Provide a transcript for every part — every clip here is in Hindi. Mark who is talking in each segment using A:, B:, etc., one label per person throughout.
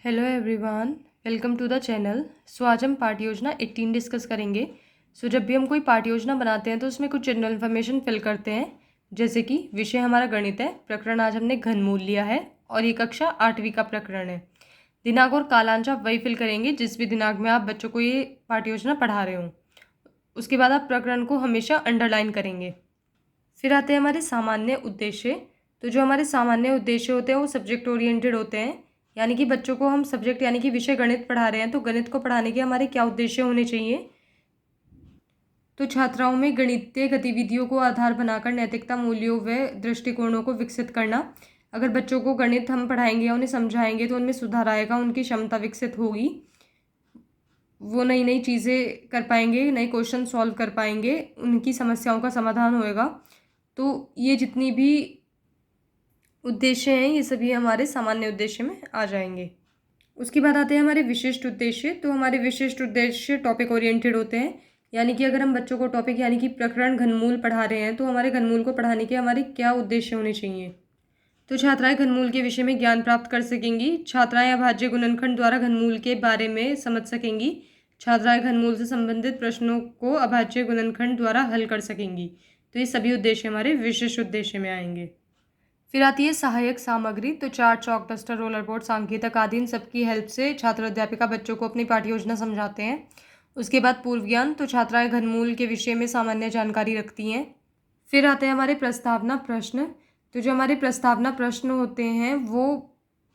A: Hello everyone, welcome to the channel. आज हम पाठ योजना 18 डिस्कस करेंगे। जब भी हम कोई पाठ योजना बनाते हैं तो उसमें कुछ जनरल इन्फॉर्मेशन फिल करते हैं, जैसे कि विषय हमारा गणित है, प्रकरण आज हमने घनमूल लिया है और ये कक्षा 8वीं का प्रकरण है। दिनांक और कालांश आप वही फिल करेंगे जिस भी दिनांक में आप बच्चों को ये पाठ योजना पढ़ा रहे हो। उसके बाद आप प्रकरण को हमेशा अंडरलाइन करेंगे। फिर आते हैं हमारे सामान्य उद्देश्य। तो जो हमारे सामान्य उद्देश्य होते हैं वो सब्जेक्ट ओरिएंटेड होते हैं, यानी कि बच्चों को हम सब्जेक्ट यानी कि विषय गणित पढ़ा रहे हैं तो गणित को पढ़ाने के हमारे क्या उद्देश्य होने चाहिए। तो छात्राओं में गणितीय गतिविधियों को आधार बनाकर नैतिकता मूल्यों व दृष्टिकोणों को विकसित करना। अगर बच्चों को गणित हम पढ़ाएंगे या उन्हें समझाएंगे तो उनमें सुधार आएगा, उनकी क्षमता विकसित होगी, वो नई नई चीज़ें कर पाएंगे, नए क्वेश्चन सॉल्व कर पाएंगे, उनकी समस्याओं का समाधान होएगा। तो ये जितनी भी उद्देश्य हैं ये सभी हमारे सामान्य उद्देश्य में आ जाएंगे। उसके बाद आते हैं हमारे विशिष्ट उद्देश्य। तो हमारे विशिष्ट उद्देश्य टॉपिक ओरिएंटेड होते हैं, यानी कि अगर हम बच्चों को टॉपिक यानी कि प्रकरण घनमूल पढ़ा रहे हैं तो हमारे घनमूल को पढ़ाने के हमारे क्या उद्देश्य होने चाहिए। तो छात्राएं घनमूल के विषय में ज्ञान प्राप्त कर सकेंगी। छात्राएं अभाज्य गुणनखंड द्वारा घनमूल के बारे में समझ सकेंगी। छात्राएं घनमूल से संबंधित प्रश्नों को अभाज्य गुणनखंड द्वारा हल कर सकेंगी। तो ये सभी उद्देश्य हमारे विशिष्ट उद्देश्य में आएंगे। फिर आती है सहायक सामग्री। तो चार्ट, चौक, डस्टर, रोलर बोर्ड, सांकेतिक आदि इन सबकी हेल्प से छात्र अध्यापिका बच्चों को अपनी पाठ्य योजना समझाते हैं। उसके बाद पूर्व ज्ञान। तो छात्राएं घनमूल के विषय में सामान्य जानकारी रखती हैं। फिर आते हैं हमारे प्रस्तावना प्रश्न। तो जो हमारे प्रस्तावना प्रश्न होते हैं वो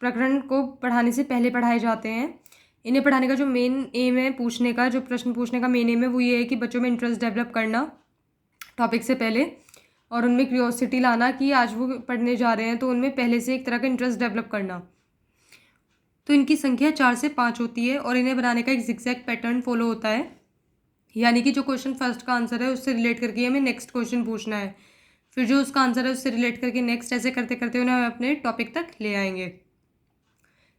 A: प्रकरण को पढ़ाने से पहले पढ़ाए जाते हैं। इन्हें पढ़ाने का जो मेन एम है, पूछने का जो प्रश्न पूछने का मेन एम है वो ये है कि बच्चों में इंटरेस्ट डेवलप करना टॉपिक से पहले, और उनमें क्यूरियोसिटी लाना कि आज वो पढ़ने जा रहे हैं तो उनमें पहले से एक तरह का इंटरेस्ट डेवलप करना। तो इनकी संख्या 4 से 5 होती है और इन्हें बनाने का एक जिगजैग पैटर्न फॉलो होता है, यानी कि जो क्वेश्चन फर्स्ट का आंसर है उससे रिलेट करके हमें नेक्स्ट क्वेश्चन पूछना है, फिर जो उसका आंसर है उससे रिलेट करके नेक्स्ट, ऐसे करते करते उन्हें हम अपने टॉपिक तक ले आएंगे।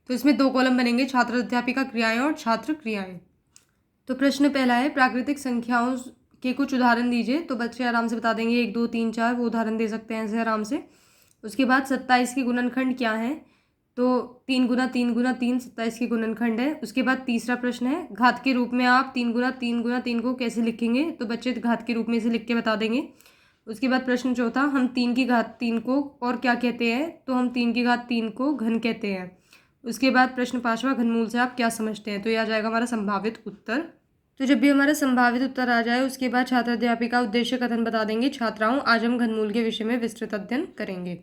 A: तो इसमें 2 कॉलम बनेंगे, छात्र अध्यापिका क्रियाएं और छात्र क्रियाएं। तो प्रश्न पहला है प्राकृतिक संख्याओं के कुछ उदाहरण दीजिए। तो बच्चे आराम से बता देंगे 1 2 3 4, वो उदाहरण दे सकते हैं ऐसे आराम से। उसके बाद 27 के गुणनखंड क्या है। तो 3 गुना 3 गुना 3 27 के गुणनखंड है। उसके बाद तीसरा प्रश्न है घात के रूप में आप 3 गुना 3 गुना 3 को कैसे लिखेंगे। तो बच्चे घात के रूप में इसे लिख के बता देंगे। उसके बाद प्रश्न चौथा, हम 3 की घात 3 को और क्या कहते हैं। तो हम 3 की घात 3 को घन कहते हैं। उसके बाद प्रश्न पांचवा, घनमूल से आप क्या समझते हैं। तो यह आ जाएगा हमारा संभावित उत्तर। तो जब भी हमारा संभावित उत्तर आ जाए उसके बाद छात्र अध्यापिका उद्देश्य कथन बता देंगे, छात्राओं आज हम घनमूल के विषय में विस्तृत अध्ययन करेंगे।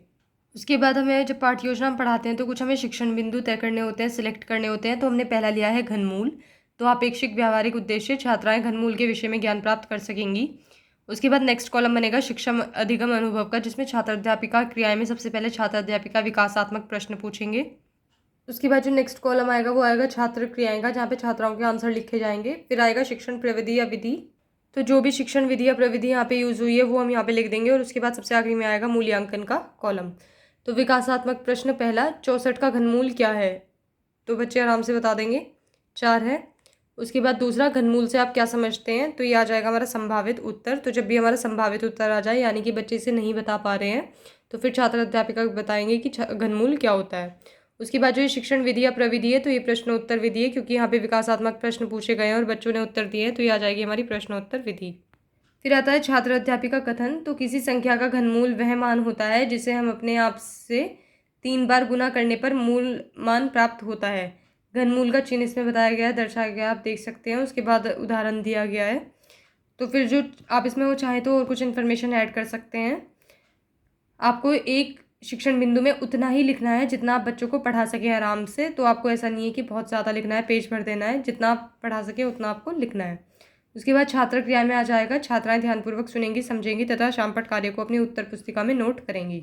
A: उसके बाद हमें जब पाठ्य योजना पढ़ाते हैं तो कुछ हमें शिक्षण बिंदु तय करने होते हैं, सिलेक्ट करने होते हैं। तो हमने पहला लिया है घनमूल। तो अपेक्षित व्यावहारिक उद्देश्य, छात्राएं घनमूल के विषय में ज्ञान प्राप्त कर सकेंगी। उसके बाद नेक्स्ट कॉलम बनेगा शिक्षा अधिगम अनुभव का, जिसमें छात्र अध्यापिका क्रियाएं में सबसे पहले छात्र अध्यापिका विकासात्मक प्रश्न पूछेंगे। उसके बाद जो नेक्स्ट कॉलम आएगा वो आएगा छात्र क्रियाएं का, जहाँ पे छात्राओं के आंसर लिखे जाएंगे। फिर आएगा शिक्षण प्रविधि या विधि। तो जो भी शिक्षण विधि या प्रविधि यहाँ पे यूज़ हुई है वो हम यहाँ पे लिख देंगे। और उसके बाद सबसे आखिरी में आएगा मूल्यांकन का कॉलम। तो विकासात्मक प्रश्न पहला, 64 का घनमूल क्या है। तो बच्चे आराम से बता देंगे 4 है। उसके बाद दूसरा, घनमूल से आप क्या समझते हैं। तो ये आ जाएगा हमारा संभावित उत्तर। तो जब भी हमारा संभावित उत्तर आ जाए यानी कि बच्चे इसे नहीं बता पा रहे हैं तो फिर छात्र अध्यापिका बताएंगे कि घनमूल क्या होता है। उसके बाद जो ये शिक्षण विधि या प्रविधि है तो ये प्रश्नोत्तर विधि है, क्योंकि यहाँ पे विकासात्मक प्रश्न पूछे गए हैं और बच्चों ने उत्तर दिए हैं, तो ये आ जाएगी हमारी प्रश्नोत्तर विधि। फिर आता है छात्र अध्यापिका कथन। तो किसी संख्या का घनमूल वह मान होता है जिसे हम अपने आप से 3 बार गुना करने पर मूल मान प्राप्त होता है। घनमूल का चिन्ह इसमें बताया गया है, दर्शाया गया है, आप देख सकते हैं। उसके बाद उदाहरण दिया गया है। तो फिर जो आप इसमें वो चाहें तो और कुछ इन्फॉर्मेशन ऐड कर सकते हैं। आपको एक शिक्षण बिंदु में उतना ही लिखना है जितना आप बच्चों को पढ़ा सके आराम से। तो आपको ऐसा नहीं है कि बहुत ज़्यादा लिखना है, पेज भर देना है, जितना आप पढ़ा सके उतना आपको लिखना है। उसके बाद छात्र क्रिया में आ जाएगा, छात्राएं ध्यानपूर्वक सुनेंगी, समझेंगी तथा शामपट कार्य को अपनी उत्तर पुस्तिका में नोट करेंगी।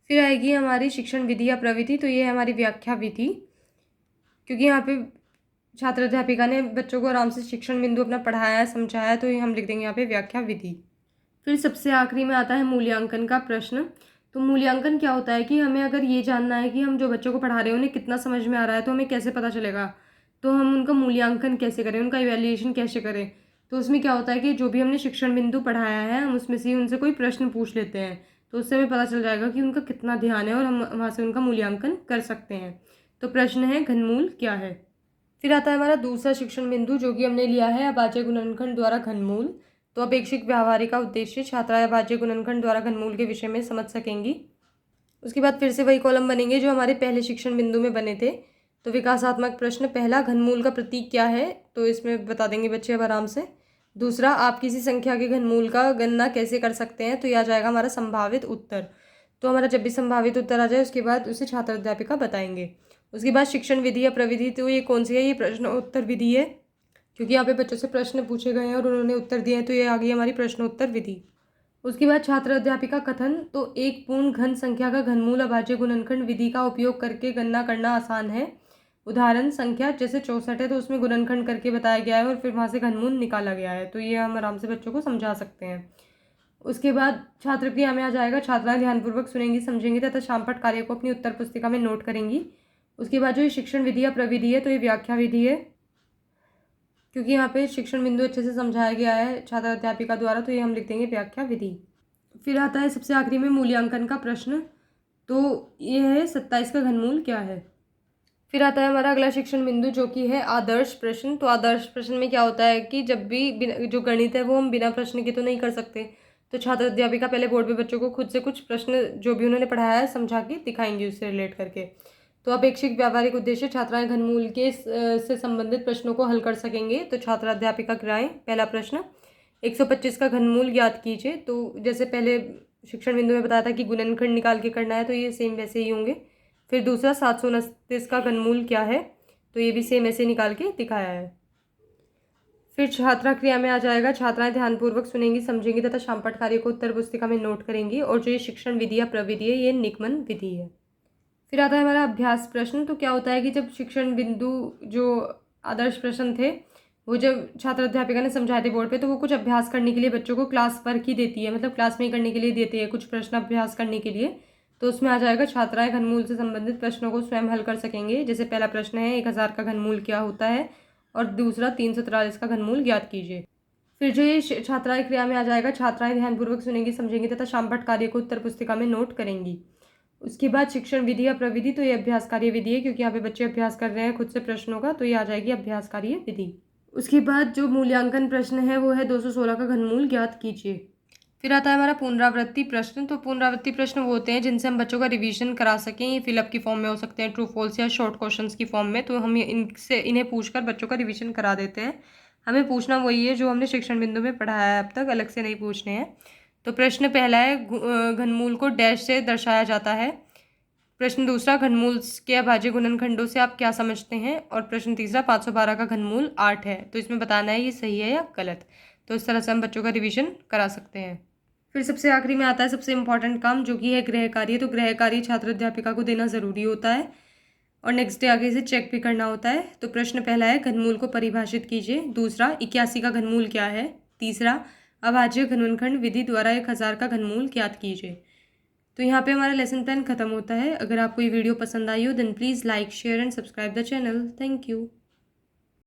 A: फिर आएगी हमारी शिक्षण विधि या प्रविधि। तो ये है हमारी व्याख्या विधि, क्योंकि यहाँ पे छात्र अध्यापिका ने बच्चों को आराम से शिक्षण बिंदु अपना पढ़ाया समझाया, तो ये हम लिख देंगे यहाँ पे व्याख्या विधि। फिर सबसे आखिरी में आता है मूल्यांकन का प्रश्न। तो मूल्यांकन क्या होता है कि हमें अगर ये जानना है कि हम जो बच्चों को पढ़ा रहे हैं उन्हें कितना समझ में आ रहा है, तो हमें कैसे पता चलेगा। तो हम उनका मूल्यांकन कैसे करें, उनका इवैल्यूएशन कैसे करें। तो उसमें क्या होता है कि जो भी हमने शिक्षण बिंदु पढ़ाया है हम उसमें से उनसे कोई प्रश्न पूछ लेते हैं, तो उससे हमें पता चल जाएगा कि उनका कितना ध्यान है और हम वहाँ से उनका मूल्यांकन कर सकते हैं। तो प्रश्न है घनमूल क्या है। फिर आता है हमारा दूसरा शिक्षण बिंदु, जो कि हमने लिया है अभाज्य गुणनखंड द्वारा घनमूल। तो अपेक्षित व्यवहारिक का उद्देश्य छात्रा अभाज्य गुणनखंड द्वारा घनमूल के विषय में समझ सकेंगी। उसके बाद फिर से वही कॉलम बनेंगे जो हमारे पहले शिक्षण बिंदु में बने थे। तो विकासात्मक प्रश्न पहला, घनमूल का प्रतीक क्या है, तो इसमें बता देंगे बच्चे अब आराम से। दूसरा, आप किसी संख्या के घनमूल का गणना कैसे कर सकते हैं, तो यह आ जाएगा हमारा संभावित उत्तर। तो हमारा जब भी संभावित उत्तर आ जाए उसके बाद उसे छात्र अध्यापिका बताएंगे। उसके बाद शिक्षण विधि या प्रविधि, तो ये कौन सी है, ये प्रश्न उत्तर विधि है, क्योंकि यहाँ पे बच्चों से प्रश्न पूछे गए हैं और उन्होंने उत्तर दिए हैं, तो ये आ गई हमारी प्रश्नोत्तर विधि। उसके बाद छात्र अध्यापिका कथन, तो एक पूर्ण घन संख्या का घनमूल अभाज्य गुणनखंड विधि का उपयोग करके गणना करना आसान है। उदाहरण संख्या जैसे 64 है तो उसमें गुणनखंड करके बताया गया है और फिर वहाँ से घनमूल निकाला गया है, तो ये हम आराम से बच्चों को समझा सकते हैं। उसके बाद छात्र क्रिया में आ जाएगा, छात्राएं ध्यानपूर्वक सुनेंगी, समझेंगी तथा शामपट कार्य को अपनी उत्तर पुस्तिका में नोट करेंगी। उसके बाद जो ये शिक्षण विधि या प्रविधि है, तो ये व्याख्या विधि है, क्योंकि यहाँ पे शिक्षण बिंदु अच्छे से समझाया गया है छात्र अध्यापिका द्वारा, तो ये हम लिख देंगे व्याख्या विधि। फिर आता है सबसे आखिरी में मूल्यांकन का प्रश्न, तो ये है 27 का घनमूल क्या है। फिर आता है हमारा अगला शिक्षण बिंदु, जो कि है आदर्श प्रश्न। तो आदर्श प्रश्न में क्या होता है कि जब भी जो गणित है वो हम बिना प्रश्न के तो नहीं कर सकते, तो छात्र अध्यापिका पहले बोर्ड पे बच्चों को खुद से कुछ प्रश्न जो भी उन्होंने पढ़ाया है समझा के दिखाएंगे उससे रिलेट करके। तो अपेक्षित व्यावहारिक उद्देश्य, छात्राएं घनमूल के से संबंधित प्रश्नों को हल कर सकेंगे। तो छात्र अध्यापिका क्रियाएं, पहला प्रश्न 125 का घनमूल ज्ञात कीजिए। तो जैसे पहले शिक्षण बिंदु में बताया था कि गुणनखंड निकाल के करना है, तो ये सेम वैसे ही होंगे। फिर दूसरा 729 का घनमूल क्या है, तो ये भी सेम ऐसे निकाल के दिखाया है। फिर छात्रा क्रिया में आ जाएगा, छात्राएं ध्यानपूर्वक सुनेंगी, समझेंगी तथा शामपट कार्य को उत्तर पुस्तिका में नोट करेंगी। और जो ये शिक्षण विधि या प्रविधि है, ये निगमन विधि है। फिर आता है हमारा अभ्यास प्रश्न। तो क्या होता है कि जब शिक्षण बिंदु जो आदर्श प्रश्न थे वो जब छात्र अध्यापिका ने समझाए थे बोर्ड पे, तो वो कुछ अभ्यास करने के लिए बच्चों को क्लास वर्क ही देती है, मतलब क्लास में ही करने के लिए देती है कुछ प्रश्न अभ्यास करने के लिए। तो उसमें आ जाएगा, छात्राएं घनमूल से संबंधित प्रश्नों को स्वयं हल कर सकेंगे। जैसे पहला प्रश्न है 1000 का घनमूल क्या होता है, और दूसरा 343 का घनमूल ज्ञात कीजिए। फिर जो ये छात्राएं क्रिया में आ जाएगा, छात्राएं ध्यानपूर्वक सुनेंगी, समझेंगी तथा शामपट कार्य को उत्तर पुस्तिका में नोट करेंगी। उसके बाद शिक्षण विधि या प्रविधि, तो ये अभ्यास कार्य विधि है, क्योंकि यहाँ पे बच्चे अभ्यास कर रहे हैं खुद से प्रश्नों का, तो ये आ जाएगी अभ्यास कार्य विधि। उसके बाद जो मूल्यांकन प्रश्न है वो है 216 का घनमूल ज्ञात कीजिए। फिर आता है हमारा पुनरावृत्ति प्रश्न। तो पुनरावृत्ति प्रश्न वो होते हैं जिनसे हम बच्चों का रिवीजन करा सकें। ये फिलअप की फॉर्म में हो सकते हैं, ट्रू फॉल्स या शॉर्ट क्वेश्चंस की फॉर्म में। तो हम इन्हें पूछकर बच्चों का रिवीजन करा देते हैं। हमें पूछना वही है जो हमने शिक्षण बिंदु में पढ़ाया है अब तक, अलग से नहीं पूछने हैं। तो प्रश्न पहला है, घनमूल को डैश से दर्शाया जाता है। प्रश्न दूसरा, घनमूल के अभाज्य गुणनखंडों से आप क्या समझते हैं। और प्रश्न तीसरा, 512 का घनमूल 8 है। तो इसमें बताना है ये सही है या गलत। तो इस तरह से हम बच्चों का रिवीजन करा सकते हैं। फिर सबसे आखिरी में आता है सबसे इम्पॉर्टेंट काम, जो कि है गृह कार्य। तो गृह कार्य छात्र अध्यापिका को देना ज़रूरी होता है और नेक्स्ट डे आगे इसे चेक भी करना होता है। तो प्रश्न पहला है, घनमूल को परिभाषित कीजिए। दूसरा, 81 का घनमूल क्या है। तीसरा, अभाज्य गुणनखंड विधि द्वारा 1000 का घनमूल ज्ञात कीजिए। तो यहाँ पे हमारा लेसन प्लान खत्म होता है। अगर आपको ये वीडियो पसंद आई हो then please like, share and subscribe the channel. Thank you.